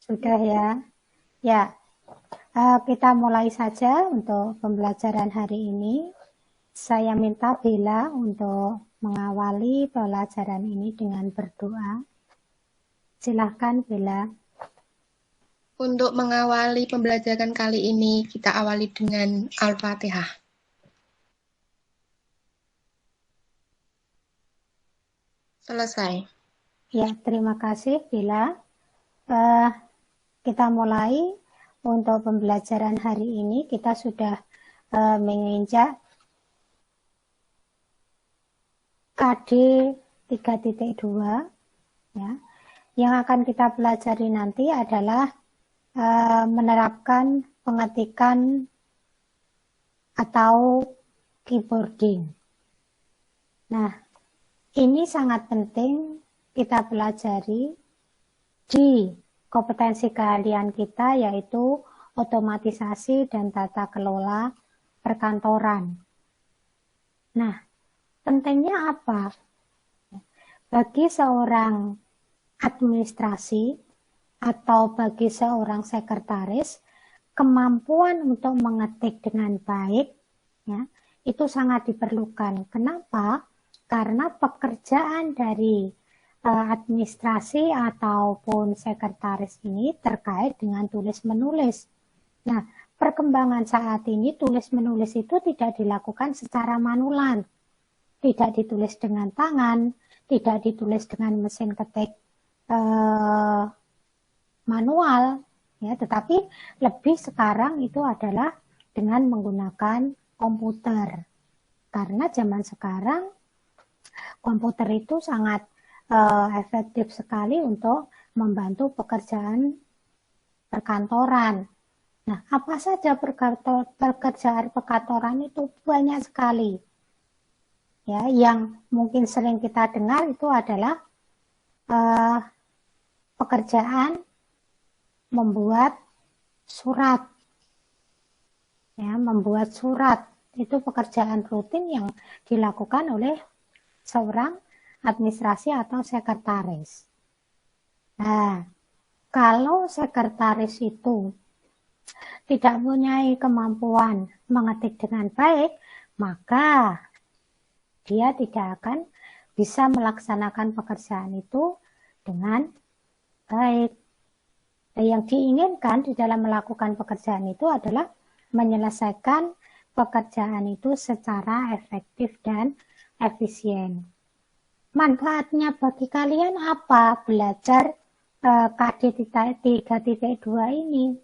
Sudah ya. Ya, kita mulai saja untuk pembelajaran hari ini. Saya minta Bella untuk mengawali pelajaran ini dengan berdoa. Silahkan Bella. Untuk mengawali pembelajaran kali ini, kita awali dengan Al-Fatihah. Selesai. Ya, terima kasih Bella. Kita mulai untuk pembelajaran hari ini. Kita sudah menginjak KD 3.2 ya. Yang akan kita pelajari nanti adalah menerapkan pengetikan atau keyboarding. Nah, ini sangat penting kita pelajari di kompetensi keahlian kita, yaitu otomatisasi dan tata kelola perkantoran. Nah, pentingnya apa? Bagi seorang administrasi atau bagi seorang sekretaris, kemampuan untuk mengetik dengan baik ya, itu sangat diperlukan. Kenapa? Karena pekerjaan dari administrasi ataupun sekretaris ini terkait dengan tulis-menulis. Nah, perkembangan saat ini tulis-menulis itu tidak dilakukan secara manual, tidak ditulis dengan tangan, tidak ditulis dengan mesin ketik manual, ya, tetapi lebih sekarang itu adalah dengan menggunakan komputer. Karena zaman sekarang komputer itu sangat efektif sekali untuk membantu pekerjaan perkantoran. Nah, apa saja pekerjaan perkantoran itu banyak sekali. Ya, yang mungkin sering kita dengar itu adalah pekerjaan membuat surat. Ya, membuat surat itu pekerjaan rutin yang dilakukan oleh seorang administrasi atau sekretaris. Nah, kalau sekretaris itu tidak punya kemampuan mengetik dengan baik, maka dia tidak akan bisa melaksanakan pekerjaan itu dengan baik. Nah, yang diinginkan di dalam melakukan pekerjaan itu adalah menyelesaikan pekerjaan itu secara efektif dan efisien. Manfaatnya bagi kalian apa belajar KD 3.2 ini?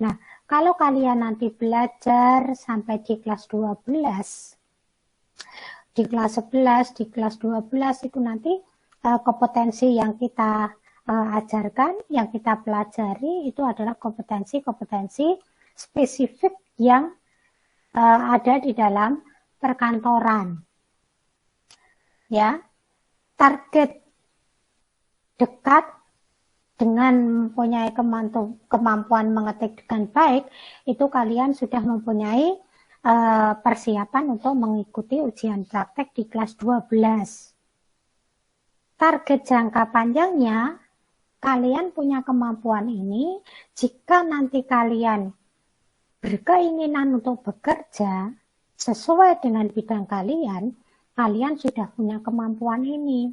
Nah, kalau kalian nanti belajar sampai di kelas 12, di kelas 11, di kelas 12 itu nanti kompetensi yang kita ajarkan, yang kita pelajari itu adalah kompetensi-kompetensi spesifik yang ada di dalam perkantoran. Ya, target dekat dengan mempunyai kemampuan mengetik dengan baik, itu kalian sudah mempunyai persiapan untuk mengikuti ujian praktek di kelas 12. Target jangka panjangnya, kalian punya kemampuan ini, jika nanti kalian berkeinginan untuk bekerja sesuai dengan bidang kalian, kalian sudah punya kemampuan ini.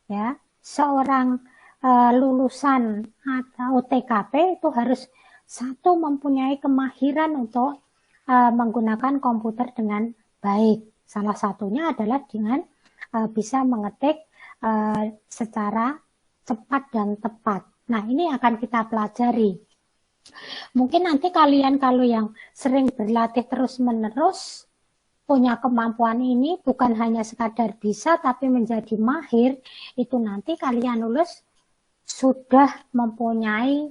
Ya, seorang lulusan atau TKP itu harus satu mempunyai kemahiran untuk menggunakan komputer dengan baik. Salah satunya adalah dengan bisa mengetik secara cepat dan tepat. Nah, ini akan kita pelajari. Mungkin nanti kalian kalau yang sering berlatih terus-menerus punya kemampuan ini, bukan hanya sekadar bisa tapi menjadi mahir, itu nanti kalian lulus sudah mempunyai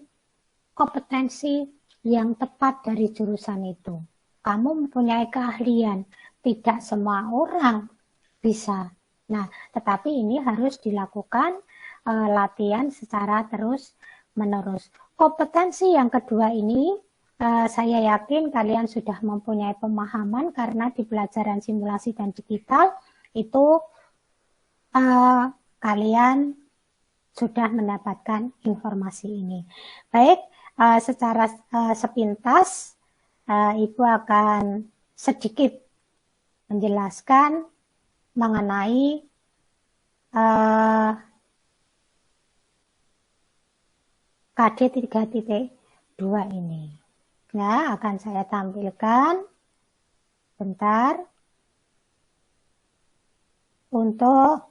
kompetensi yang tepat dari jurusan itu. Kamu mempunyai keahlian, tidak semua orang bisa. Nah, tetapi ini harus dilakukan latihan secara terus-menerus. Kompetensi yang kedua ini, saya yakin kalian sudah mempunyai pemahaman karena di pelajaran simulasi dan digital itu kalian sudah mendapatkan informasi ini. Baik, secara sepintas Ibu akan sedikit menjelaskan mengenai KD 3.2 ini. Ya, akan saya tampilkan bentar untuk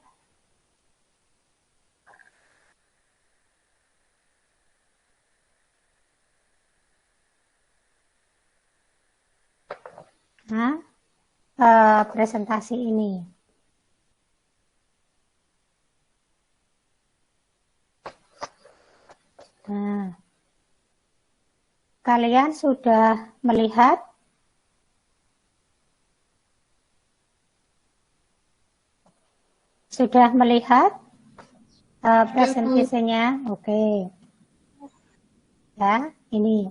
presentasi ini. Nah, kalian sudah melihat? Sudah melihat presentasinya? Oke. Ya, ini.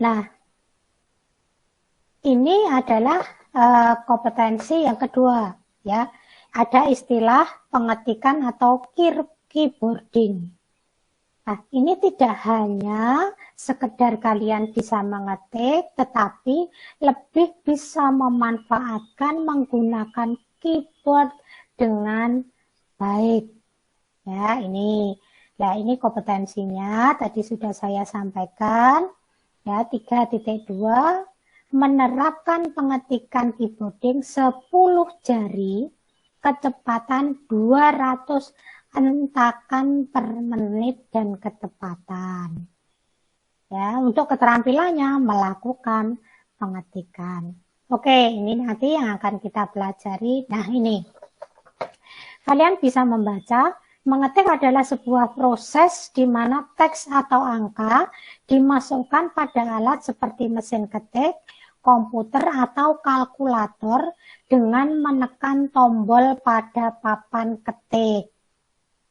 Nah, ini adalah kompetensi yang kedua, ya. Ada istilah pengetikan atau keyboarding. Nah, ini tidak hanya sekedar kalian bisa mengetik, tetapi lebih bisa memanfaatkan menggunakan keyboard dengan baik. Ya, ini. Nah, ini kompetensinya tadi sudah saya sampaikan. Ya, 3.2 menerapkan pengetikan keyboarding 10 jari kecepatan 200 hentakan per menit dan ketepatan. Ya, untuk keterampilannya melakukan pengetikan. Oke, ini nanti yang akan kita pelajari. Nah, ini. Kalian bisa membaca, mengetik adalah sebuah proses di mana teks atau angka dimasukkan pada alat seperti mesin ketik, komputer atau kalkulator dengan menekan tombol pada papan ketik.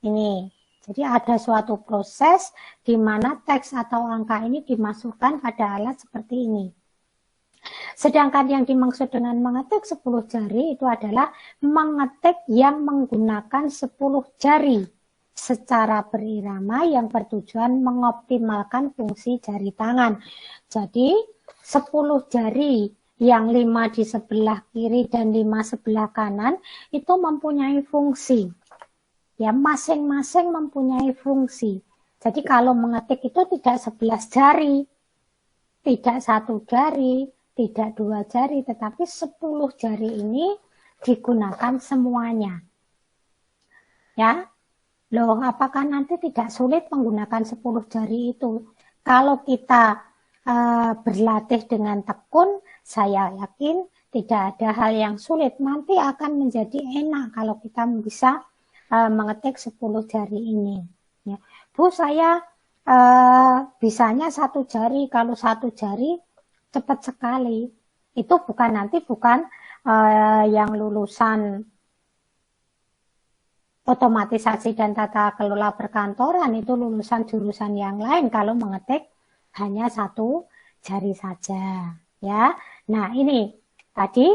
Ini, jadi ada suatu proses di mana teks atau angka ini dimasukkan pada alat seperti ini. Sedangkan yang dimaksud dengan mengetik 10 jari itu adalah mengetik yang menggunakan 10 jari secara berirama yang bertujuan mengoptimalkan fungsi jari tangan. Jadi 10 jari yang 5 di sebelah kiri dan 5 sebelah kanan itu mempunyai fungsi. Ya, masing-masing mempunyai fungsi. Jadi kalau mengetik itu tidak 11 jari, tidak 1 jari, tidak 2 jari, tetapi 10 jari ini digunakan semuanya. Ya, loh, apakah nanti tidak sulit menggunakan 10 jari itu? Kalau kita berlatih dengan tekun, saya yakin tidak ada hal yang sulit. Nanti akan menjadi enak kalau kita bisa mengetik 10 jari ini. Ya. Bu, saya bisanya 1 jari. Kalau 1 jari cepat sekali. Itu bukan yang lulusan otomatisasi dan tata kelola perkantoran, itu lulusan jurusan yang lain kalau mengetik hanya 1 jari saja. Ya. Nah, ini tadi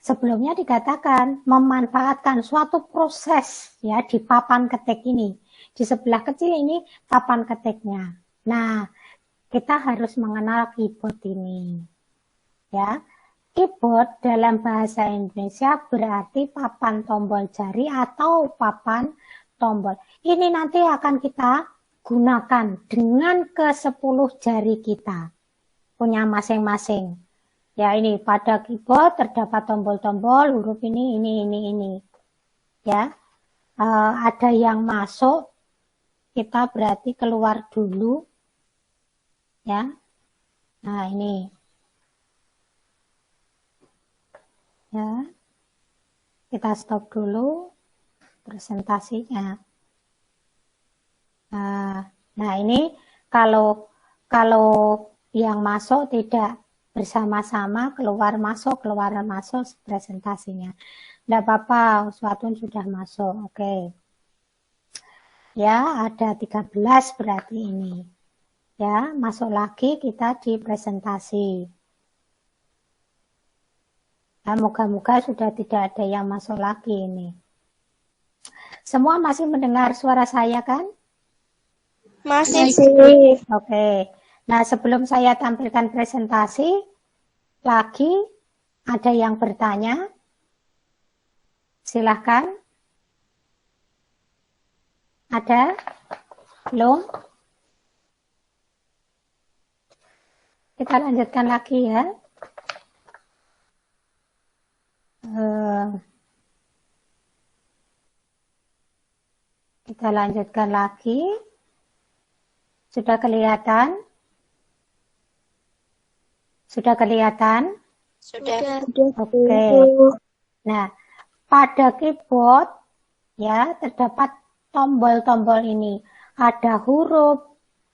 sebelumnya dikatakan memanfaatkan suatu proses ya di papan ketik ini. Di sebelah kecil ini papan ketiknya. Nah, kita harus mengenal keyboard ini. Ya. Keyboard dalam bahasa Indonesia berarti papan tombol jari atau papan tombol. Ini nanti akan kita gunakan dengan ke-10 jari kita. Punya masing-masing. Ya, ini pada keyboard terdapat tombol-tombol, huruf ini. Ya, ada yang masuk, kita berarti keluar dulu. Ya, nah ini. Ya, kita stop dulu presentasinya. Nah, ini kalau yang masuk tidak bersama-sama, keluar masuk presentasinya. Tidak apa-apa, suatu sudah masuk. Oke. Ya, ada 13 berarti ini. Ya, masuk lagi kita di presentasi. Nah, moga-moga sudah tidak ada yang masuk lagi ini. Semua masih mendengar suara saya kan? Masih. Oke. Nah, sebelum saya tampilkan presentasi, lagi ada yang bertanya? Silahkan. Ada? Belum? Kita lanjutkan lagi ya. Kita lanjutkan lagi. Sudah kelihatan? Sudah kelihatan? Sudah. Oke. Nah, pada keyboard ya terdapat tombol-tombol ini. Ada huruf,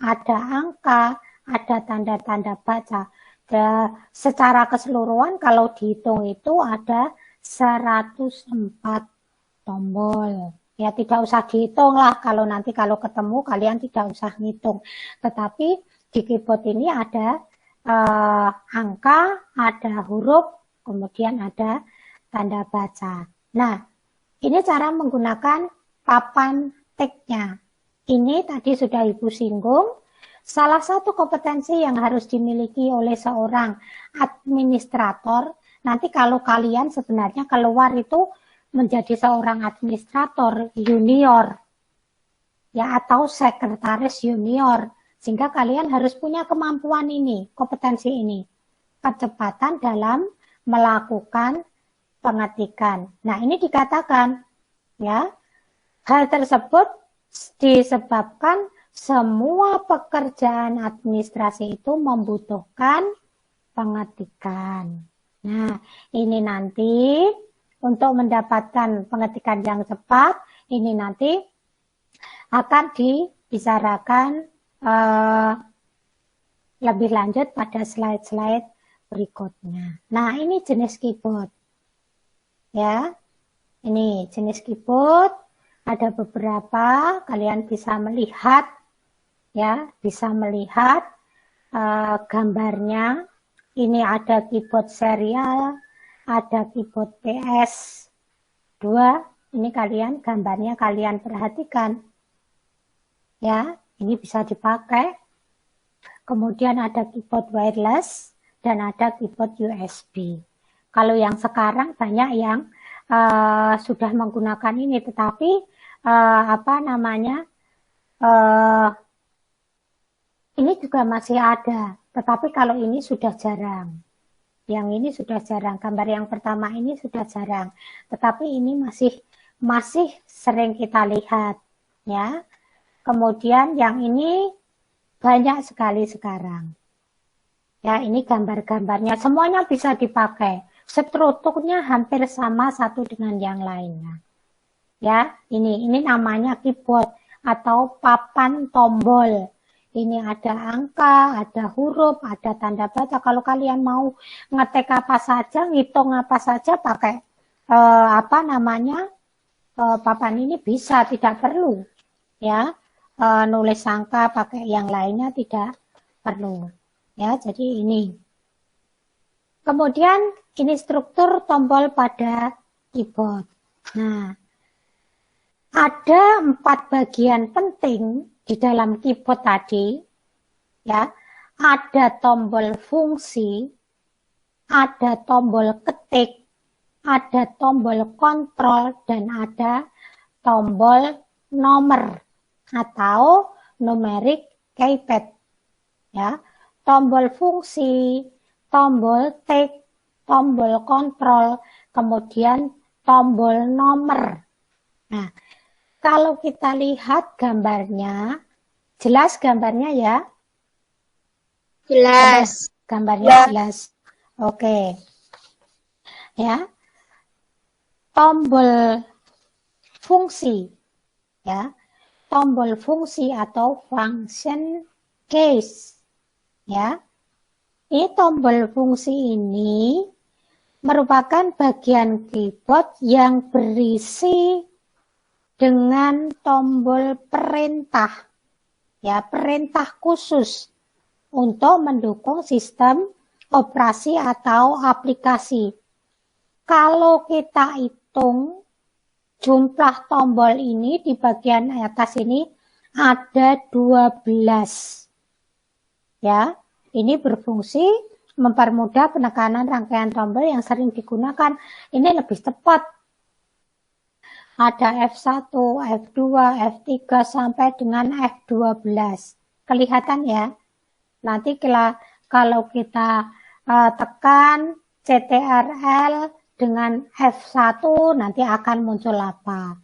ada angka, ada tanda-tanda baca. Dan secara keseluruhan kalau dihitung itu ada 104 tombol. Ya tidak usah dihitung lah, kalau nanti kalau ketemu kalian tidak usah ngitung. Tetapi di keyboard ini ada angka, ada huruf, kemudian ada tanda baca. Nah, ini cara menggunakan papan tiknya. Ini tadi sudah Ibu singgung. Salah satu kompetensi yang harus dimiliki oleh seorang administrator, nanti kalau kalian sebenarnya keluar itu menjadi seorang administrator junior ya atau sekretaris junior, sehingga kalian harus punya kemampuan ini, kompetensi ini, kecepatan dalam melakukan pengetikan. Nah, ini dikatakan ya, hal tersebut disebabkan semua pekerjaan administrasi itu membutuhkan pengetikan. Nah, ini nanti untuk mendapatkan pengetikan yang cepat, ini nanti akan dibicarakan lebih lanjut pada slide-slide berikutnya. Nah, ini jenis keyboard. Ya, ini jenis keyboard. Ada beberapa, kalian bisa melihat, ya, bisa melihat gambarnya. Ini ada keyboard serial, ada keyboard PS2, ini kalian gambarnya kalian perhatikan. Ya, ini bisa dipakai. Kemudian ada keyboard wireless dan ada keyboard USB. Kalau yang sekarang banyak yang sudah menggunakan ini, tetapi ini juga masih ada. Tetapi kalau ini sudah jarang. Yang ini sudah jarang. Gambar yang pertama ini sudah jarang. Tetapi ini masih sering kita lihat, ya. Kemudian yang ini banyak sekali sekarang. Ya, ini gambar-gambarnya semuanya bisa dipakai. Strukturnya hampir sama satu dengan yang lainnya. Ya, ini namanya keyboard atau papan tombol. Ini ada angka, ada huruf, ada tanda baca. Kalau kalian mau ngetik apa saja, ngitung apa saja pakai papan ini bisa, tidak perlu ya nulis angka pakai yang lainnya tidak perlu ya. Jadi ini. Kemudian ini struktur tombol pada keyboard. Nah, ada 4 bagian penting di dalam keyboard tadi, ya. Ada tombol fungsi, ada tombol ketik, ada tombol kontrol, dan ada tombol nomor atau numeric keypad. Ya, tombol fungsi, tombol tik, tombol kontrol, kemudian tombol nomor. Nah, kalau kita lihat gambarnya, jelas gambarnya ya? Jelas. Gambarnya jelas. Oke. Ya. Tombol fungsi. Ya. Tombol fungsi atau function keys. Ya. Ini tombol fungsi ini merupakan bagian keyboard yang berisi dengan tombol perintah. Ya, perintah khusus untuk mendukung sistem operasi atau aplikasi. Kalau kita hitung jumlah tombol ini di bagian atas ini ada 12. Ya, ini berfungsi mempermudah penekanan rangkaian tombol yang sering digunakan. Ini lebih cepat. Ada F1, F2, F3 sampai dengan F12. Kelihatan ya? Nanti kalau kita tekan CTRL dengan F1 nanti akan muncul apa?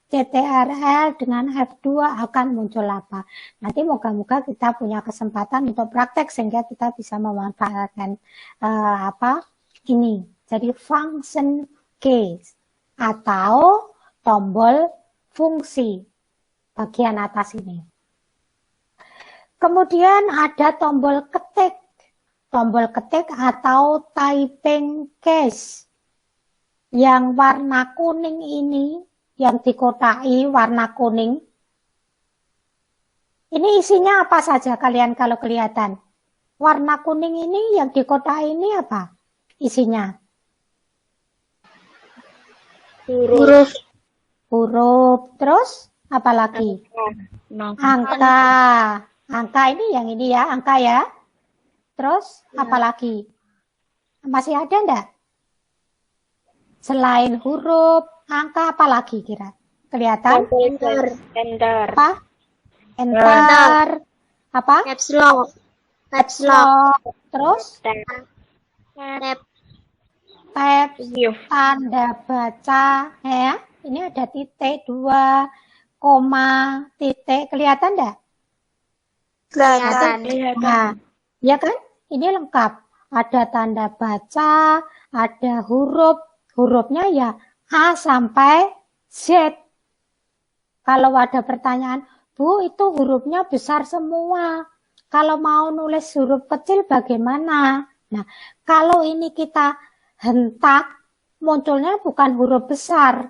CTRL dengan F2 akan muncul apa? Nanti moga-moga kita punya kesempatan untuk praktek sehingga kita bisa memanfaatkan ini. Jadi function keys atau tombol fungsi bagian atas ini. Kemudian ada tombol ketik. Tombol ketik atau typing keys. Yang warna kuning ini, yang dikotai warna kuning. Ini isinya apa saja kalian kalau kelihatan? Warna kuning ini yang dikotai ini apa isinya? Huruf. Huruf. Terus apa lagi? Angka. Angka ini yang ini ya, angka ya. Terus apa lagi? Masih ada enggak? Selain huruf, angka apa lagi kira? Kelihatan? Enter. Apa? Enter. Apa? Caps lock. Caps lock. Terus? Tab. Tab. Tanda baca. Ya. Ini ada titik, 2, koma, titik. Kelihatan enggak? Kelihatan. Nah, ya kan? Ini lengkap. Ada tanda baca, ada huruf. Hurufnya ya A sampai Z. Kalau ada pertanyaan, Bu, itu hurufnya besar semua. Kalau mau nulis huruf kecil bagaimana? Nah, kalau ini kita hentak, munculnya bukan huruf besar,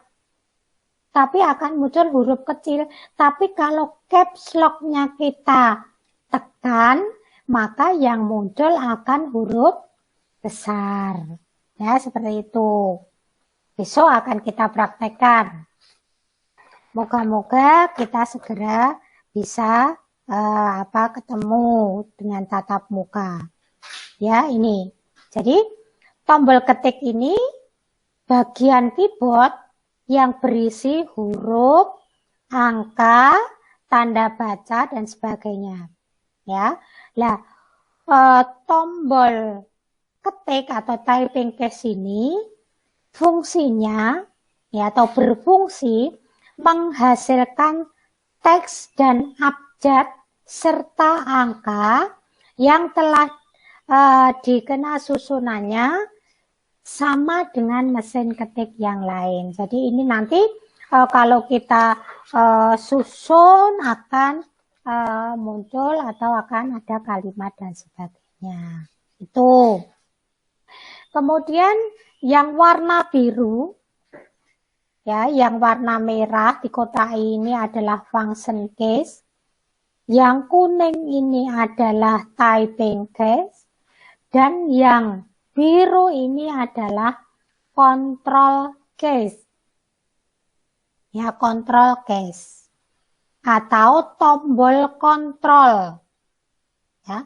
tapi akan muncul huruf kecil. Tapi kalau caps lock-nya kita tekan, maka yang muncul akan huruf besar. Ya, seperti itu. Besok akan kita praktekkan. Moga-moga kita segera bisa ketemu dengan tatap muka. Ya, ini. Jadi, tombol ketik ini bagian keyboard yang berisi huruf, angka, tanda baca, dan sebagainya. Ya, nah, tombol ketik atau typing keys ini fungsinya ya atau berfungsi menghasilkan teks dan abjad serta angka yang telah dikenal susunannya sama dengan mesin ketik yang lain. Jadi ini nanti kalau kita susun akan muncul atau akan ada kalimat dan sebagainya. Itu. Kemudian yang warna biru, ya, yang warna merah dikotai ini adalah function keys. Yang kuning ini adalah typing keys. Dan yang biru ini adalah control keys. Ya, control keys. Atau tombol kontrol. Ya.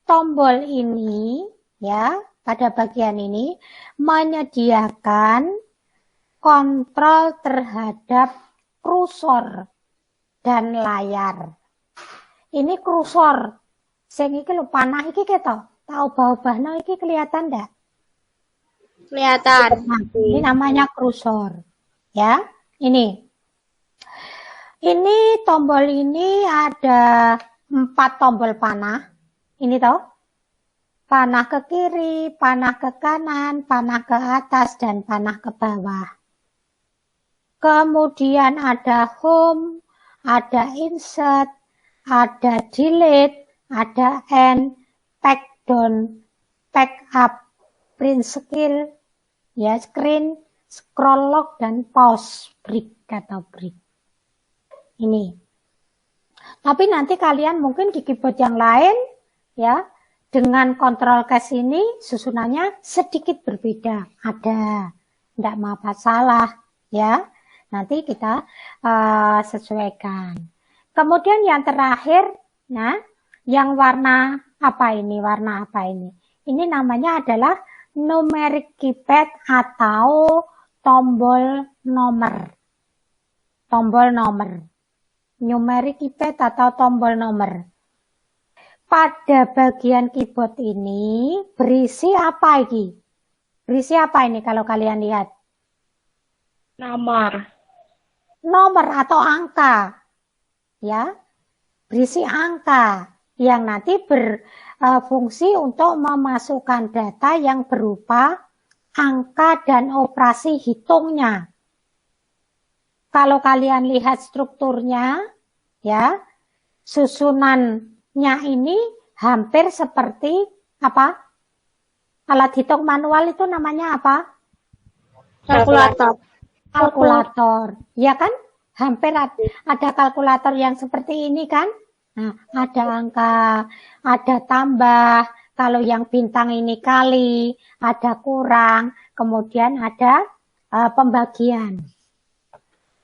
Tombol ini, ya, pada bagian ini menyediakan kontrol terhadap kursor dan layar. Ini kursor. Sing iki lho panah iki ketok. Tahu bau-baunya iki kelihatan enggak? Kelihatan. Nah, ini namanya kursor. Ya, ini. Ini tombol ini ada 4 tombol panah. Ini toh. Panah ke kiri, panah ke kanan, panah ke atas, dan panah ke bawah. Kemudian ada home, ada insert, ada delete, ada end, back down, back up, print skill, ya, screen, scroll lock, dan pause, break atau break. Ini. Tapi nanti kalian mungkin di keyboard yang lain, ya, dengan kontrol keys ini susunannya sedikit berbeda. Ada. Tidak masalah, ya. Nanti kita sesuaikan. Kemudian yang terakhir, nah, yang warna apa ini? Warna apa ini? Ini namanya adalah numeric keypad atau tombol nomor. Tombol nomor. Numeric keypad atau tombol nomor. Pada bagian keyboard ini berisi apa ini? Berisi apa ini kalau kalian lihat? Nomor. Nomor atau angka. Ya, berisi angka yang nanti berfungsi untuk memasukkan data yang berupa angka dan operasi hitungnya. Kalau kalian lihat strukturnya, ya, susunannya ini hampir seperti apa? Alat hitung manual itu namanya apa? Kalkulator. Kalkulator, ya kan? Hampir ada kalkulator yang seperti ini kan? Nah, ada angka, ada tambah, kalau yang bintang ini kali, ada kurang, kemudian ada pembagian.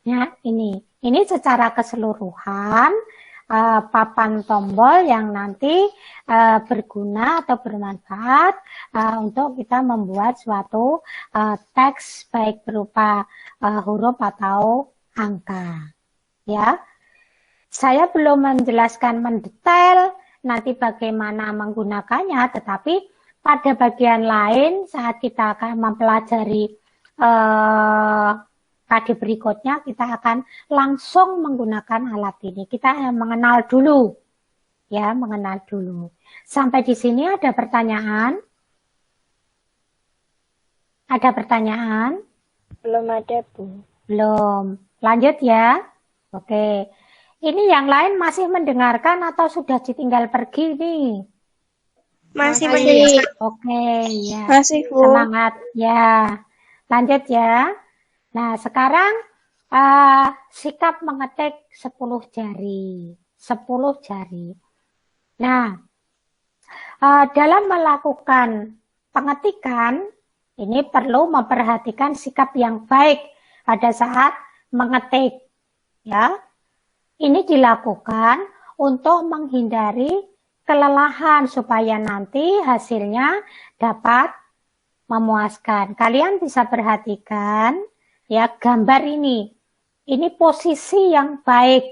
Ya, ini secara keseluruhan papan tombol yang nanti berguna atau bermanfaat untuk kita membuat suatu teks baik berupa huruf atau angka. Ya, saya belum menjelaskan mendetail nanti bagaimana menggunakannya, tetapi pada bagian lain saat kita akan mempelajari KD berikutnya kita akan langsung menggunakan alat ini. Kita mengenal dulu. Ya, mengenal dulu. Sampai di sini ada pertanyaan? Ada pertanyaan? Belum ada, Bu. Belum. Lanjut ya. Oke. Ini yang lain masih mendengarkan atau sudah ditinggal pergi nih? Masih. Oke, ya. Masih, Bu. Semangat. Ya. Lanjut ya. Nah, sekarang sikap mengetik 10 jari. 10 jari. Nah, dalam melakukan pengetikan, ini perlu memperhatikan sikap yang baik pada saat mengetik. Ya, ini dilakukan untuk menghindari kelelahan supaya nanti hasilnya dapat memuaskan. Kalian bisa perhatikan ya gambar ini. Ini posisi yang baik.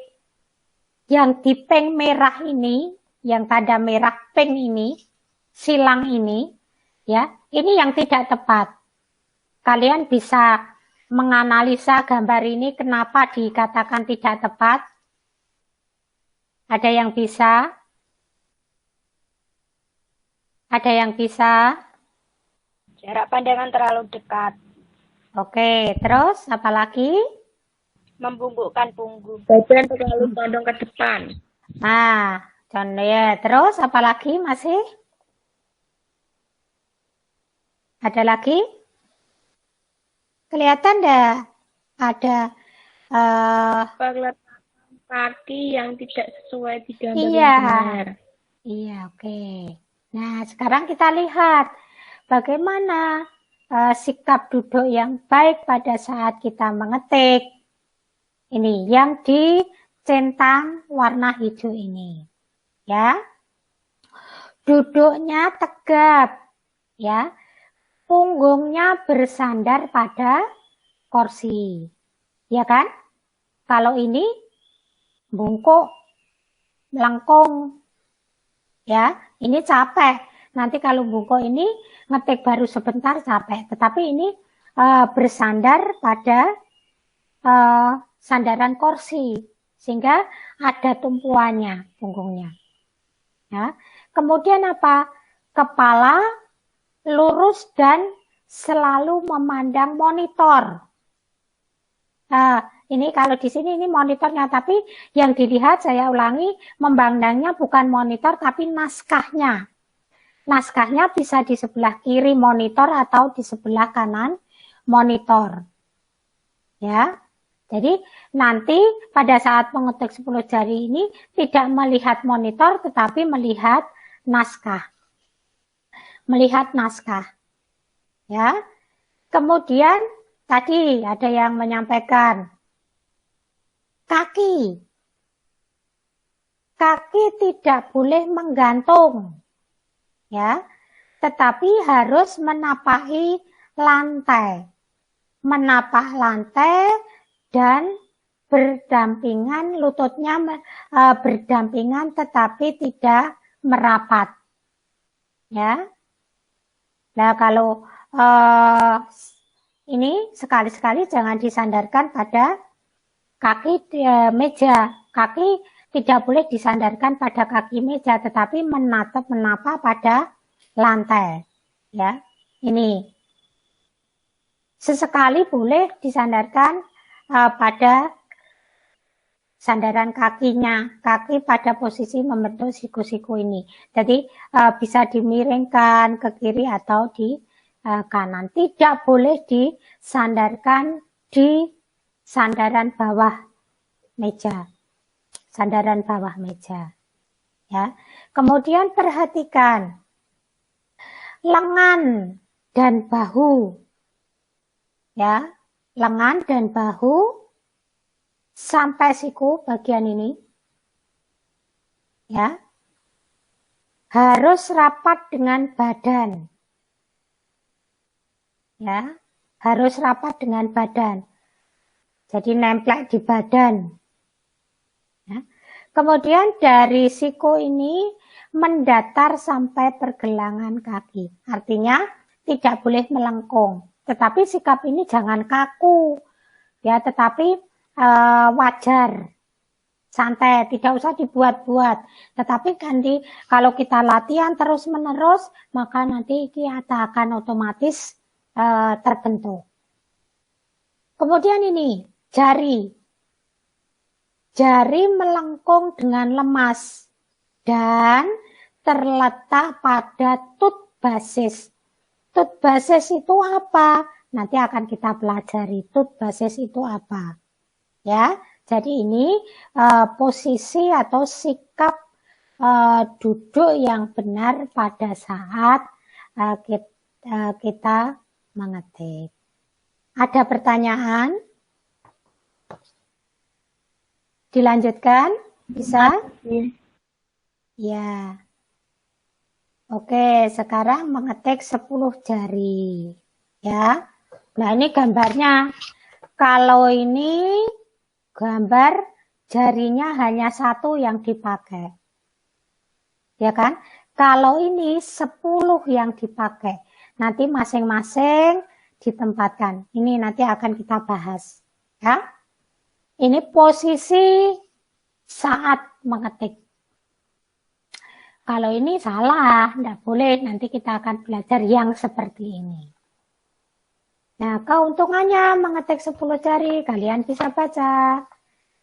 Yang di pink merah ini, yang tanda merah pink ini, silang ini, ya, ini yang tidak tepat. Kalian bisa menganalisa gambar ini kenapa dikatakan tidak tepat? Ada yang bisa? Ada yang bisa? Jarak pandangan terlalu dekat. Oke, terus apa lagi? Membungkukkan punggung. Badan terlalu condong ke depan. Nah, contoh ya. Terus apa lagi masih? Ada lagi? Kelihatan enggak? Ada Peletakan kaki yang tidak sesuai di gambar iya. yang benar. Iya, oke. Nah, sekarang kita lihat bagaimana sikap duduk yang baik pada saat kita mengetik. Ini yang dicentang warna hijau ini. Ya. Duduknya tegap. Ya. Punggungnya bersandar pada kursi. Ya kan? Kalau ini bungkuk, melengkung. Ya, ini capek. Nanti kalau bungkuk ini ngetik baru sebentar capek. Tetapi ini bersandar pada sandaran kursi. Sehingga ada tumpuannya punggungnya. Ya. Kemudian apa? Kepala lurus dan selalu memandang monitor. Nah, ini kalau di sini ini monitornya, tapi yang dilihat saya ulangi, memandangnya bukan monitor tapi naskahnya. Naskahnya bisa di sebelah kiri monitor atau di sebelah kanan monitor. Ya. Jadi nanti pada saat mengetik 10 jari ini tidak melihat monitor tetapi melihat naskah. Melihat naskah. Ya. Kemudian tadi ada yang menyampaikan kaki. Kaki tidak boleh menggantung, ya, tetapi harus menapaki lantai. Menapak lantai dan berdampingan, lututnya berdampingan tetapi tidak merapat. Ya. Nah, kalau ini sekali-sekali jangan disandarkan pada kaki meja. Kaki tidak boleh disandarkan pada kaki meja, tetapi menapa pada lantai. Ya, ini sesekali boleh disandarkan pada sandaran kakinya, kaki pada posisi membentuk siku-siku ini. Jadi bisa dimiringkan ke kiri atau di kanan. Tidak boleh disandarkan di sandaran bawah meja. Sandaran bawah meja. Ya. Kemudian perhatikan lengan dan bahu. Ya, lengan dan bahu sampai siku bagian ini, ya, harus rapat dengan badan, ya, harus rapat dengan badan. Jadi nempel di badan. Ya. Kemudian dari siku ini mendatar sampai pergelangan kaki. Artinya tidak boleh melengkung. Tetapi sikap ini jangan kaku, ya, tetapi wajar, santai, tidak usah dibuat-buat. Tetapi nanti kalau kita latihan terus-menerus, maka nanti kita akan otomatis terbentuk. Kemudian ini jari, jari melengkung dengan lemas dan terletak pada tut basis. Tut basis itu apa? Nanti akan kita pelajari tut basis itu apa. Ya, jadi ini posisi atau sikap duduk yang benar pada saat kita mengetik. Ada pertanyaan? Dilanjutkan? Bisa? Ya. Oke, sekarang mengetik 10 jari. Ya. Nah, ini gambarnya. Kalau ini gambar jarinya hanya satu yang dipakai. Ya kan? Kalau ini 10 yang dipakai. Nanti masing-masing ditempatkan. Ini nanti akan kita bahas. Ya. Ini posisi saat mengetik. Kalau ini salah, tidak boleh. Nanti kita akan belajar yang seperti ini. Nah, keuntungannya mengetik 10 jari, kalian bisa baca.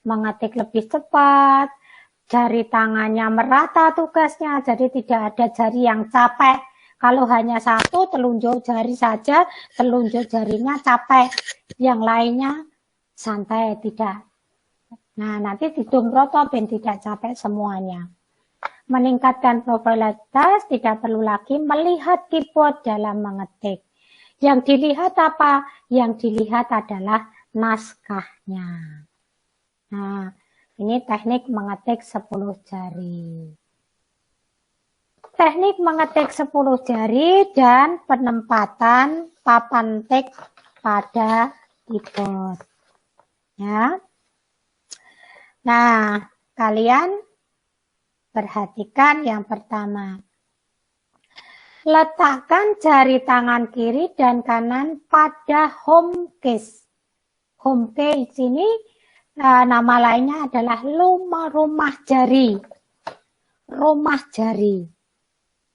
Mengetik lebih cepat, jari tangannya merata tugasnya, jadi tidak ada jari yang capek. Kalau hanya satu, telunjuk jari saja, telunjuk jarinya capek. Yang lainnya santai, tidak. Nah, nanti didumroto ben tidak capek semuanya. Meningkatkan profilitas, tidak perlu lagi melihat keyboard dalam mengetik. Yang dilihat apa? Yang dilihat adalah naskahnya. Nah, ini teknik mengetik 10 jari. Teknik mengetik 10 jari dan penempatan papan tik pada keyboard. Ya. Nah, kalian perhatikan yang pertama. Letakkan jari tangan kiri dan kanan pada home case. Home case ini nama lainnya adalah rumah jari. Rumah jari.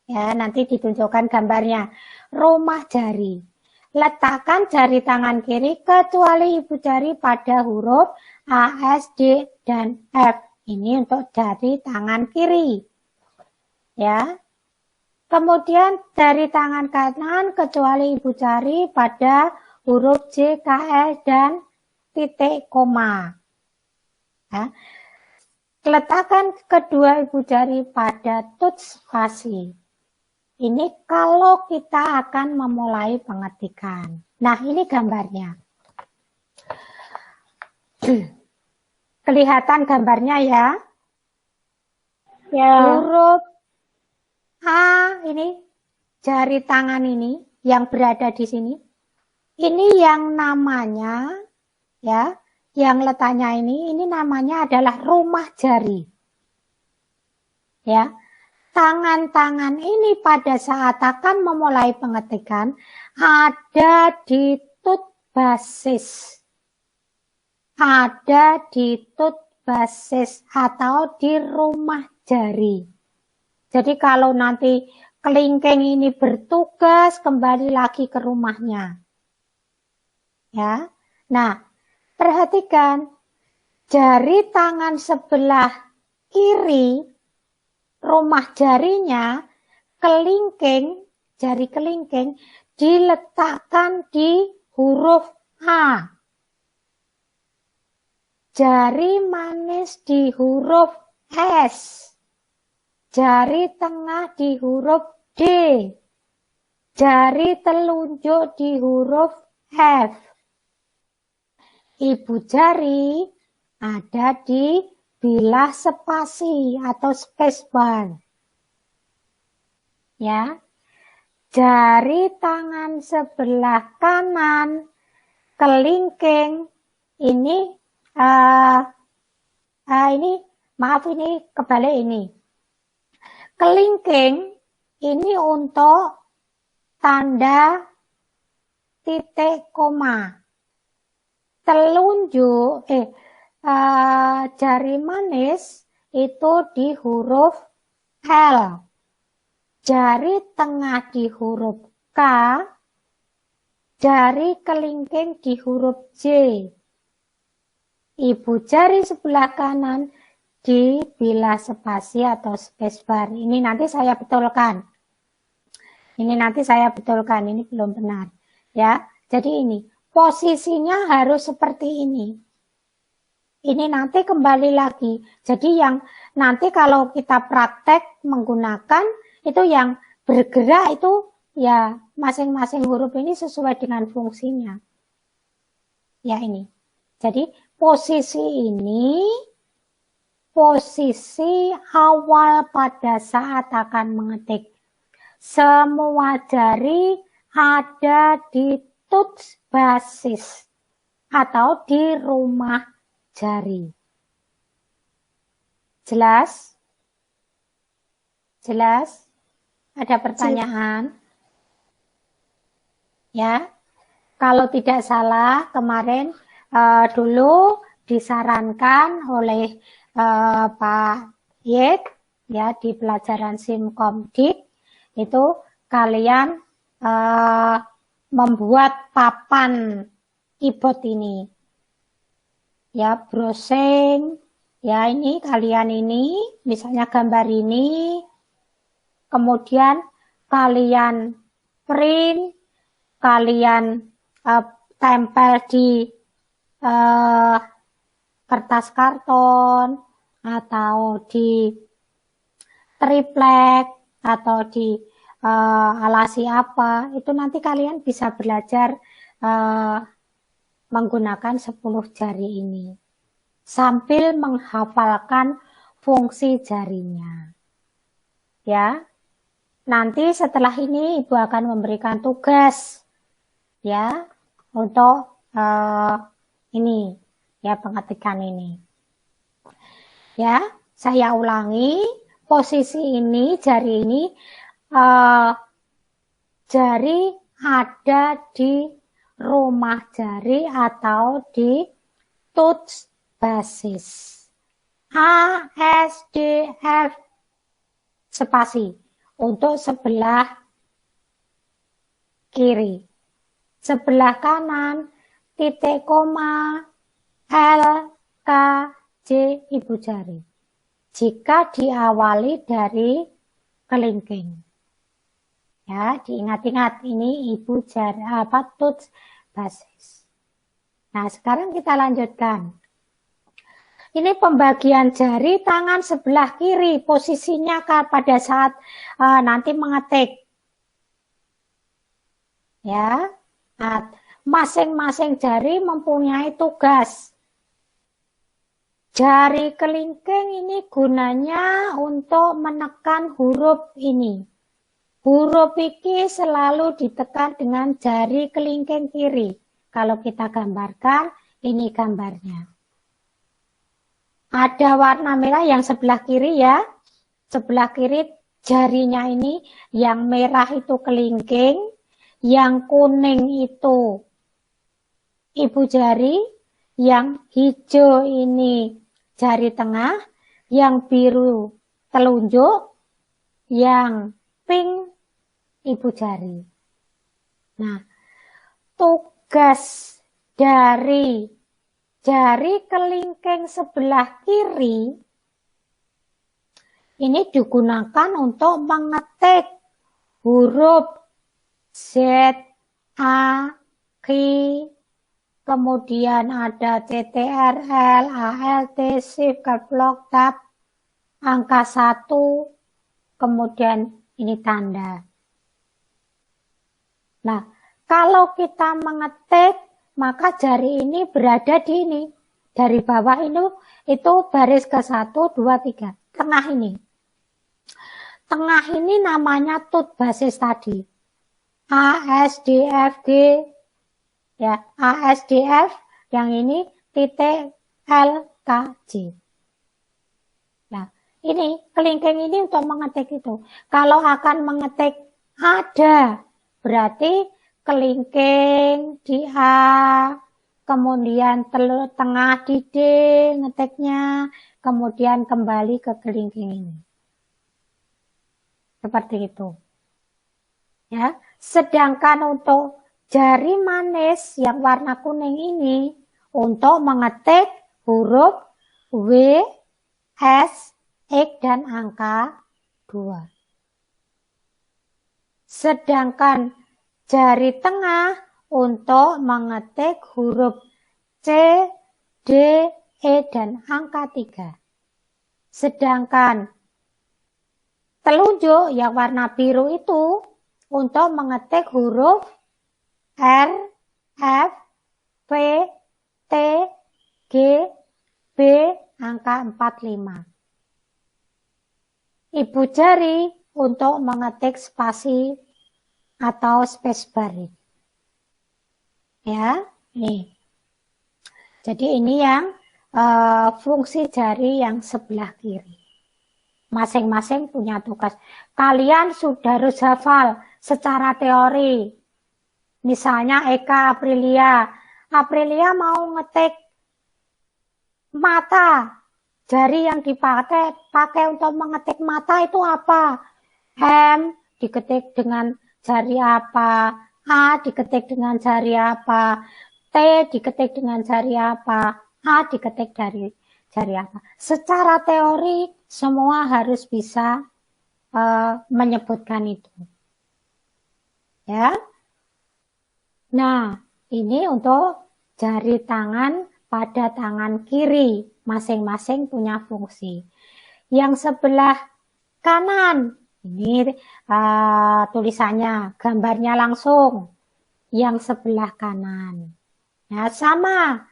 Ya, nanti ditunjukkan gambarnya. Rumah jari. Letakkan jari tangan kiri kecuali ibu jari pada huruf A, S, D, dan F. Ini untuk jari tangan kiri. Ya. Kemudian jari tangan kanan kecuali ibu jari pada huruf J, K, L, dan titik koma. Ya. Letakkan kedua ibu jari pada tut spasi. Ini kalau kita akan memulai pengetikan. Nah, ini gambarnya. Kelihatan gambarnya ya. Ya. Huruf A ini jari tangan ini yang berada di sini. Ini yang namanya ya, yang letaknya ini namanya adalah rumah jari. Ya. Tangan-tangan ini pada saat akan memulai pengetikan ada di tut basis. Ada di tut basis atau di rumah jari. Jadi kalau nanti kelingking ini bertugas kembali lagi ke rumahnya. Ya. Nah, perhatikan jari tangan sebelah kiri rumah jarinya kelingking, jari kelingking diletakkan di huruf A. Jari manis di huruf S. Jari tengah di huruf D. Jari telunjuk di huruf F. Ibu jari ada di bilah spasi atau spacebar. Ya. Jari tangan sebelah kanan kelingking ini maaf ini kebalik ini. Kelingking ini untuk tanda titik koma. Telunjuk jari manis itu di huruf L. Jari tengah di huruf K. Jari kelingking di huruf J. Ibu jari sebelah kanan di bilah spasi atau spacebar. Ini nanti saya betulkan. Ini belum benar. Ya, jadi ini posisinya harus seperti ini. Ini nanti kembali lagi. Jadi yang nanti kalau kita praktek menggunakan itu yang bergerak itu ya masing-masing huruf ini sesuai dengan fungsinya. Ya ini. Jadi posisi ini posisi awal pada saat akan mengetik. Semua jari ada di tut basis atau di rumah jari. Jelas? Jelas? Ada pertanyaan? Ya. Kalau tidak salah kemarin dulu disarankan oleh Pak Yek ya di pelajaran Simkomdik itu kalian membuat papan keyboard ini ya, browsing ya, ini kalian ini misalnya gambar ini kemudian kalian print, kalian tempel di kertas karton atau di triplek atau di alasi apa, itu nanti kalian bisa belajar menggunakan 10 jari ini sambil menghafalkan fungsi jarinya. Ya. Nanti setelah ini Ibu akan memberikan tugas ya untuk ini ya, pengetikan ini. Ya, saya ulangi, posisi ini jari ini jari ada di rumah jari atau di tut basis. A, S, D, F spasi untuk sebelah kiri. Sebelah kanan titik koma L, K, J ibu jari. Jika diawali dari kelingking. Ya, diingat-ingat ini ibu jari tut basis. Nah, sekarang kita lanjutkan. Ini pembagian jari tangan sebelah kiri, posisinya pada saat nanti mengetik. Ya, nah, masing-masing jari mempunyai tugas. Jari kelingking ini gunanya untuk menekan huruf ini. Huruf iki selalu ditekan dengan jari kelingking kiri. Kalau kita gambarkan, ini gambarnya. Ada warna merah yang sebelah kiri ya. Sebelah kiri jarinya ini, yang merah itu kelingking, yang kuning itu ibu jari, yang hijau ini jari tengah, yang biru telunjuk, yang pink ibu jari. Nah, tugas dari jari kelingking sebelah kiri ini digunakan untuk mengetik huruf Z, A, Q, kemudian ada CTRL, ALT, Shift, Caps Lock, Tab, angka 1, kemudian ini tanda. Nah, kalau kita mengetik, maka jari ini berada di ini. Dari bawah itu baris ke 1, 2, 3. Tengah ini. Tengah ini namanya tut basis tadi. A, S, D, F, G. Ya, A, S, D, F. Yang ini titik L, K, J. Nah, ini kelingking ini untuk mengetik itu. Kalau akan mengetik ada, berarti kelingking di A, kemudian tengah di D ngetiknya, kemudian kembali ke kelingking ini. Seperti itu. Ya, sedangkan untuk jari manis yang warna kuning ini untuk mengetik huruf W, S, X dan angka 2. Sedangkan jari tengah untuk mengetik huruf C, D, E dan angka 3. Sedangkan telunjuk yang warna biru itu untuk mengetik huruf R, F, P, T, G, B, angka 45. Ibu jari untuk mengetik spasi atau spacebar. Ya, nih. Jadi ini yang fungsi jari yang sebelah kiri. Masing-masing punya tugas. Kalian sudah harus hafal secara teori. Misalnya Eka Aprilia. Aprilia mau ngetik mata. Jari yang dipakai untuk mengetik mata itu apa? M diketik dengan jari apa? A diketik dengan jari apa? T diketik dengan jari apa? A diketik dari jari apa? Secara teori semua harus bisa menyebutkan itu. Ya. Nah, ini untuk jari tangan pada tangan kiri. Masing-masing punya fungsi. Yang sebelah kanan, ini tulisannya, gambarnya langsung. Yang sebelah kanan. Ya, sama.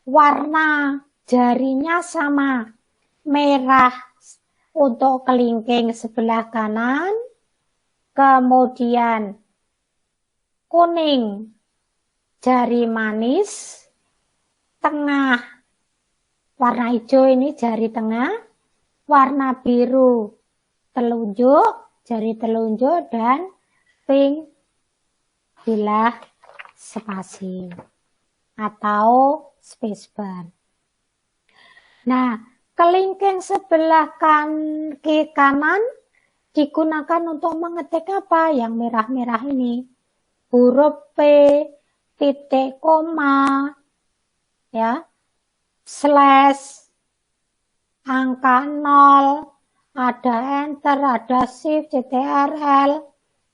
Warna jarinya sama. Merah untuk kelingking sebelah kanan. Kemudian kuning jari manis. Tengah warna hijau ini jari tengah. Warna biru telunjuk, jari telunjuk, dan pink bilah spasi atau spacebar. Nah, kelingking sebelah kanan digunakan untuk mengetik apa? Yang merah-merah ini. Huruf P, titik koma, ya, slash, angka 0, ada enter, ada shift, CTRL,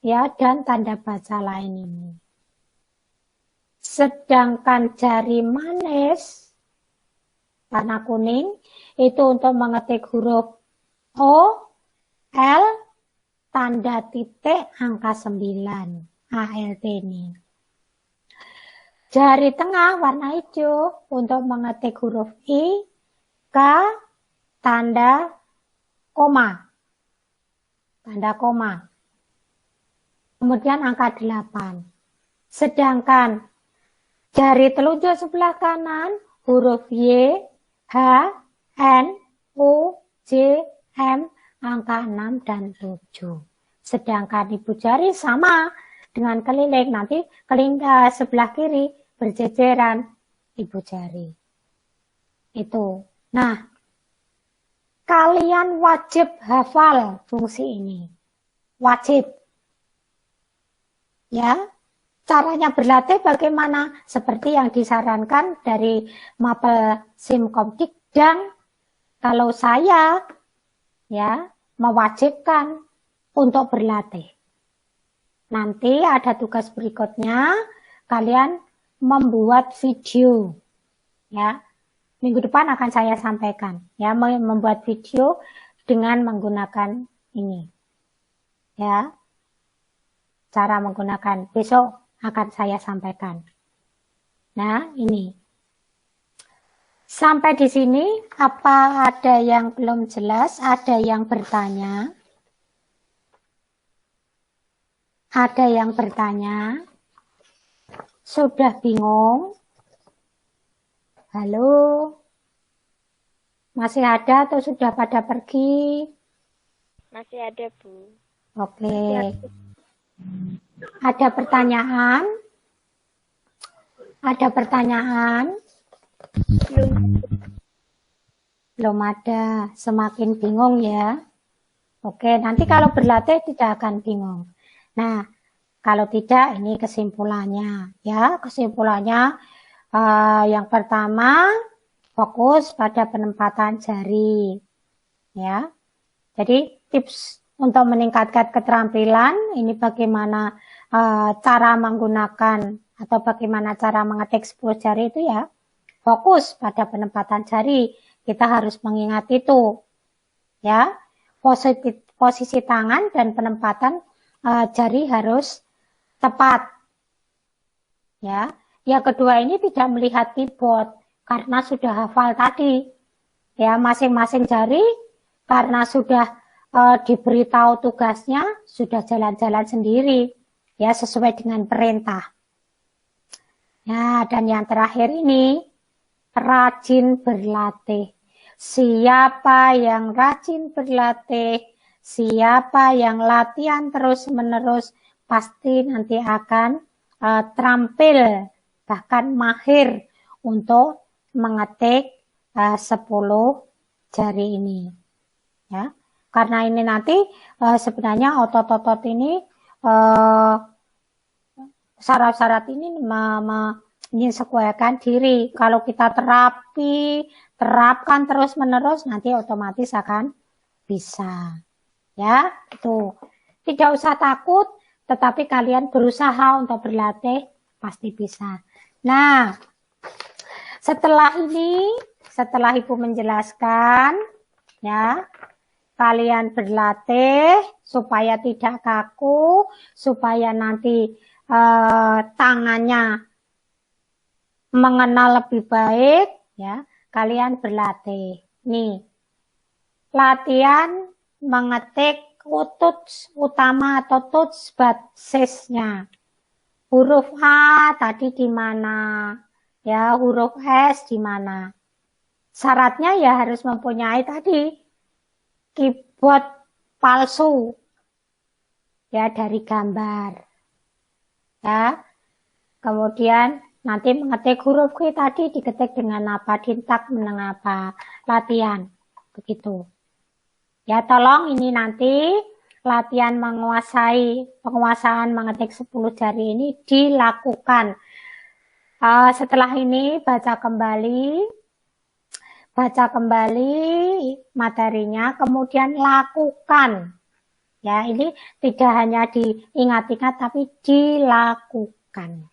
ya, dan tanda baca lain ini. Sedangkan jari manis warna kuning itu untuk mengetik huruf O, L, tanda titik, angka 9, ALT ini. Jari tengah warna hijau untuk mengetik huruf I, jika tanda koma. Tanda koma. Kemudian angka 8. Sedangkan jari telunjuk sebelah kanan huruf Y, H, N, U, J, M, angka 6 dan 7. Sedangkan ibu jari sama dengan keliling, nanti keliling sebelah kiri berjejeran ibu jari. Itu. Nah, kalian wajib hafal fungsi ini. Wajib. Ya, caranya berlatih bagaimana? Seperti yang disarankan dari Mapel Simkomdik, dan kalau saya ya mewajibkan untuk berlatih. Nanti ada tugas berikutnya, kalian membuat video. Ya, minggu depan akan saya sampaikan. Ya, membuat video dengan menggunakan ini. Ya, cara menggunakan besok akan saya sampaikan. Nah, ini. Sampai di sini, apa ada yang belum jelas? Ada yang bertanya? Ada yang bertanya? Sudah bingung? Halo? Masih ada atau sudah pada pergi? Masih ada, Bu. Oke. Ada pertanyaan? Ada pertanyaan? Belum ada. Semakin bingung ya. Oke, nanti kalau berlatih tidak akan bingung. Nah, kalau tidak, ini kesimpulannya. Ya, kesimpulannya yang pertama, fokus pada penempatan jari. Ya, jadi tips untuk meningkatkan keterampilan, ini bagaimana cara menggunakan atau bagaimana cara mengetik 10 jari itu ya, fokus pada penempatan jari. Kita harus mengingat itu. Ya, posisi tangan dan penempatan jari harus tepat. Ya, yang kedua ini tidak melihat keyboard karena sudah hafal tadi. Ya, masing-masing jari karena sudah diberitahu tugasnya, sudah jalan-jalan sendiri. Ya, sesuai dengan perintah. Ya, dan yang terakhir ini, rajin berlatih. Siapa yang rajin berlatih, siapa yang latihan terus-menerus, pasti nanti akan terampil, bahkan mahir untuk mengetik 10 jari ini. Ya, karena ini nanti sebenarnya otot-otot ini, syarat-syarat ini menyesuaikan diri. Kalau kita terapkan terus-menerus, nanti otomatis akan bisa. Ya, itu. Tidak usah takut, tetapi kalian berusaha untuk berlatih, pasti bisa. Nah, setelah ini, setelah Ibu menjelaskan, ya, kalian berlatih supaya tidak kaku, supaya nanti tangannya mengenal lebih baik, ya, kalian berlatih. Nih, latihan mengetik tuts utama atau tuts basisnya. Huruf A tadi di mana? Ya, huruf S di mana? Syaratnya ya harus mempunyai tadi keyboard palsu. Ya, dari gambar. Ya. Kemudian nanti mengetik huruf Q tadi diketik dengan apa? Dintak menengah apa? Latihan. Begitu. Ya, tolong ini nanti latihan penguasaan mengetik 10 jari ini dilakukan. Setelah ini baca kembali materinya, kemudian lakukan. Ya, ini tidak hanya diingat-ingat tapi dilakukan.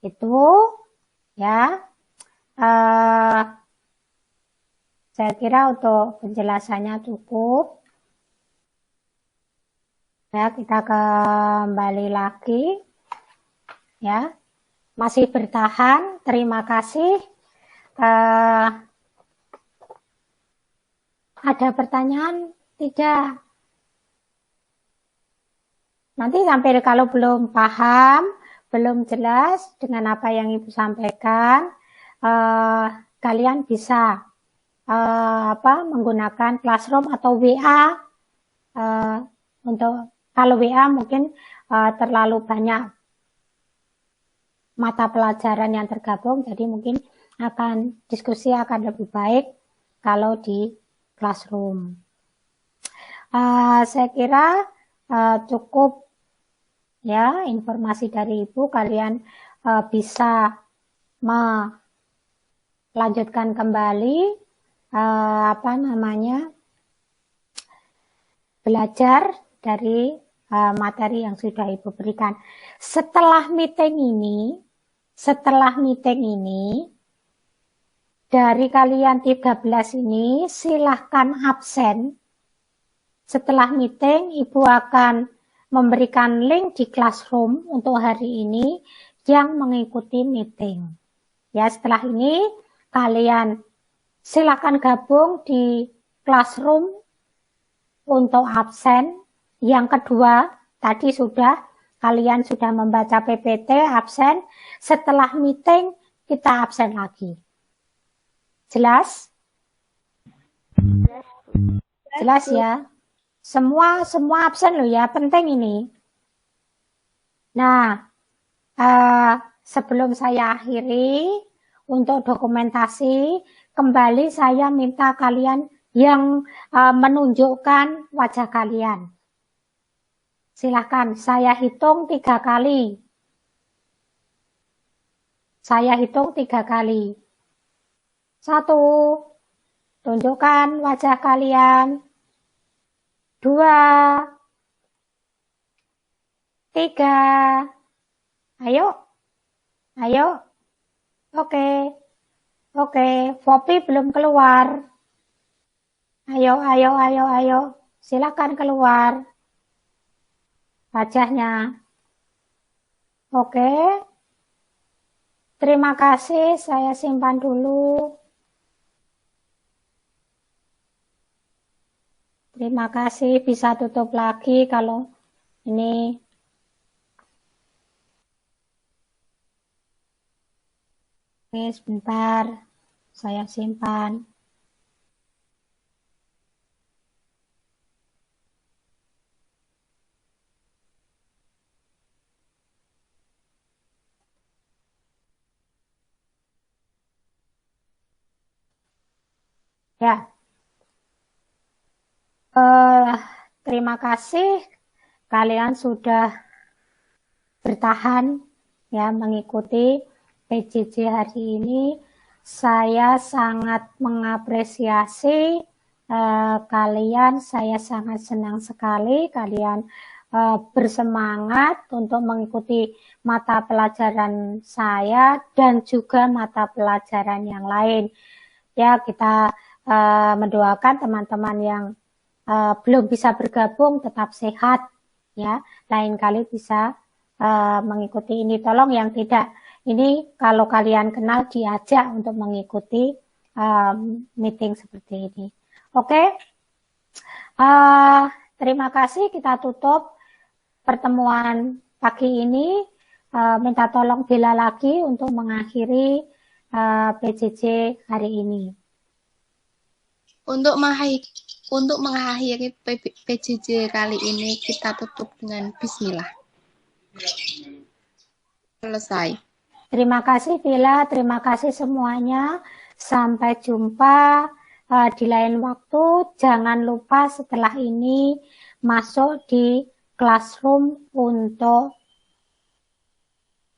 Itu ya. Saya kira untuk penjelasannya cukup. Ya, kita kembali lagi. Ya, masih bertahan. Terima kasih. Ada pertanyaan? Tidak. Nanti sampai kalau belum paham, belum jelas dengan apa yang Ibu sampaikan, kalian bisa menggunakan Classroom atau WA. Untuk kalau WA mungkin terlalu banyak mata pelajaran yang tergabung, jadi mungkin diskusi akan lebih baik kalau di Classroom. Saya kira cukup ya informasi dari Ibu. Kalian bisa melanjutkan kembali belajar dari materi yang sudah Ibu berikan. Setelah meeting ini dari kalian 13 ini silahkan absen. Setelah meeting, Ibu akan memberikan link di Classroom untuk hari ini yang mengikuti meeting. Ya, setelah ini kalian silakan gabung di Classroom untuk absen. Yang kedua, tadi kalian sudah membaca PPT absen. Setelah meeting kita absen lagi. Jelas? Jelas ya? Semua absen loh ya, penting ini. Nah, sebelum saya akhiri untuk dokumentasi, kembali saya minta kalian yang menunjukkan wajah kalian. Silahkan, saya hitung 3 kali. Saya hitung 3 kali. 1, tunjukkan wajah kalian. 2, 3, ayo. Oke, Poppy belum keluar. Ayo, silakan keluar wajahnya. Oke, terima kasih, saya simpan dulu. Terima kasih, bisa tutup lagi kalau ini. Oke, sebentar, saya simpan. Ya. Terima kasih kalian sudah bertahan ya mengikuti PJJ hari ini. Saya sangat mengapresiasi kalian. Saya sangat senang sekali kalian bersemangat untuk mengikuti mata pelajaran saya dan juga mata pelajaran yang lain. Ya, kita mendoakan teman-teman yang belum bisa bergabung tetap sehat ya, lain kali bisa mengikuti ini. Tolong yang tidak, ini kalau kalian kenal diajak untuk mengikuti meeting seperti ini. Oke, terima kasih, kita tutup pertemuan pagi ini. Minta tolong Bella lagi untuk mengakhiri PJJ hari ini. Untuk mengakhiri PJJ kali ini kita tutup dengan bismillah. Selesai. Terima kasih Bella, terima kasih semuanya. Sampai jumpa di lain waktu. Jangan lupa setelah ini masuk di Classroom untuk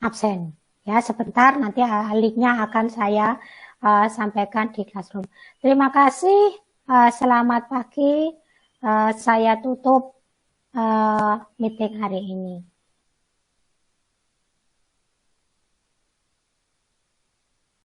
absen. Ya, sebentar nanti linknya akan saya sampaikan di Classroom. Terima kasih. Selamat pagi. Saya tutup meeting hari ini.